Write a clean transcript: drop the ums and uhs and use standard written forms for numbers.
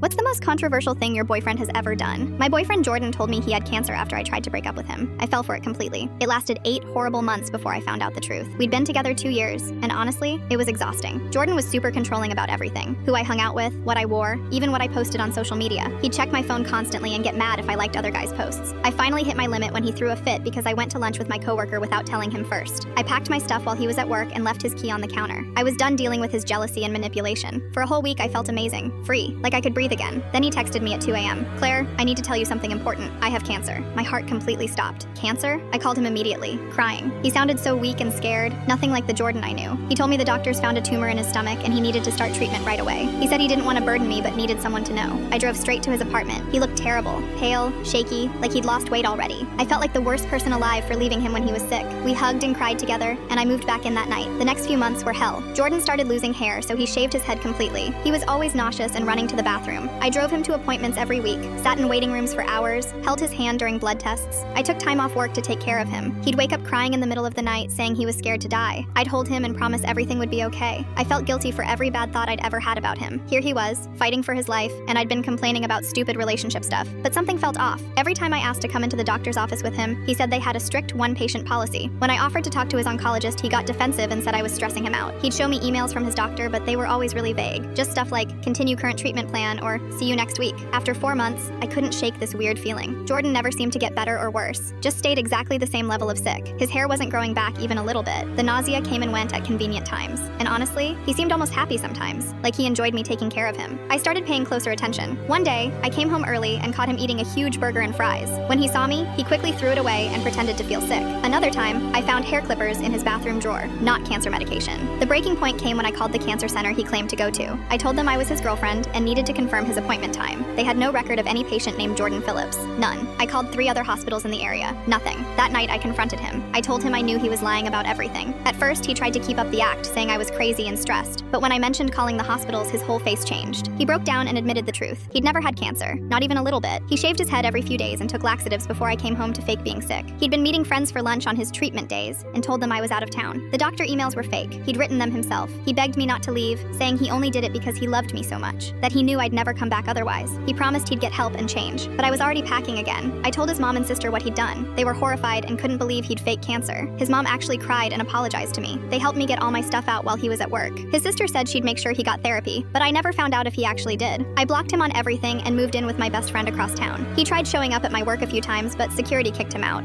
What's the most controversial thing your boyfriend has ever done? My boyfriend Jordan told me he had cancer after I tried to break up with him. I fell for it completely. It lasted 8 horrible months before I found out the truth. We'd been together 2 years, and honestly, it was exhausting. Jordan was super controlling about everything. Who I hung out with, what I wore, even what I posted on social media. He'd check my phone constantly and get mad if I liked other guys' posts. I finally hit my limit when he threw a fit because I went to lunch with my coworker without telling him first. I packed my stuff while he was at work and left his key on the counter. I was done dealing with his jealousy and manipulation. For a whole week, I felt amazing, free, like I could breathe again. Then he texted me at 2 a.m. "Claire, I need to tell you something important. I have cancer." My heart completely stopped. Cancer? I called him immediately, crying. He sounded so weak and scared, nothing like the Jordan I knew. He told me the doctors found a tumor in his stomach and he needed to start treatment right away. He said he didn't want to burden me but needed someone to know. I drove straight to his apartment. He looked terrible, pale, shaky, like he'd lost weight already. I felt like the worst person alive for leaving him when he was sick. We hugged and cried together, and I moved back in that night. The next few months were hell. Jordan started losing hair, so he shaved his head completely. He was always nauseous and running to the bathroom. I drove him to appointments every week, sat in waiting rooms for hours, held his hand during blood tests. I took time off work to take care of him. He'd wake up crying in the middle of the night, saying he was scared to die. I'd hold him and promise everything would be okay. I felt guilty for every bad thought I'd ever had about him. Here he was, fighting for his life, and I'd been complaining about stupid relationship stuff. But something felt off. Every time I asked to come into the doctor's office with him, he said they had a strict one-patient policy. When I offered to talk to his oncologist, he got defensive and said I was stressing him out. He'd show me emails from his doctor, but they were always really vague. Just stuff like, continue current treatment plan, or see you next week. After 4 months, I couldn't shake this weird feeling. Jordan never seemed to get better or worse, just stayed exactly the same level of sick. His hair wasn't growing back even a little bit. The nausea came and went at convenient times. And honestly, he seemed almost happy sometimes, like he enjoyed me taking care of him. I started paying closer attention. One day, I came home early and caught him eating a huge burger and fries. When he saw me, he quickly threw it away and pretended to feel sick. Another time, I found hair clippers in his bathroom drawer, not cancer medication. The breaking point came when I called the cancer center he claimed to go to. I told them I was his girlfriend and needed to confirm his appointment time. They had no record of any patient named Jordan Phillips. None. I called 3 other hospitals in the area. Nothing. That night, I confronted him. I told him I knew he was lying about everything. At first, he tried to keep up the act, saying I was crazy and stressed. But when I mentioned calling the hospitals, his whole face changed. He broke down and admitted the truth. He'd never had cancer, not even a little bit. He shaved his head every few days and took laxatives before I came home to fake being sick. He'd been meeting friends for lunch on his treatment days and told them I was out of town. The doctor emails were fake. He'd written them himself. He begged me not to leave, saying he only did it because he loved me so much, that he knew I'd never come back otherwise. He promised he'd get help and change, but I was already packing again. I told his mom and sister what he'd done. They were horrified and couldn't believe he'd fake cancer. His mom actually cried and apologized to me. They helped me get all my stuff out while he was at work. His sister said she'd make sure he got therapy, but I never found out if he actually did. I blocked him on everything and moved in with my best friend across town. He tried showing up at my work a few times, but security kicked him out.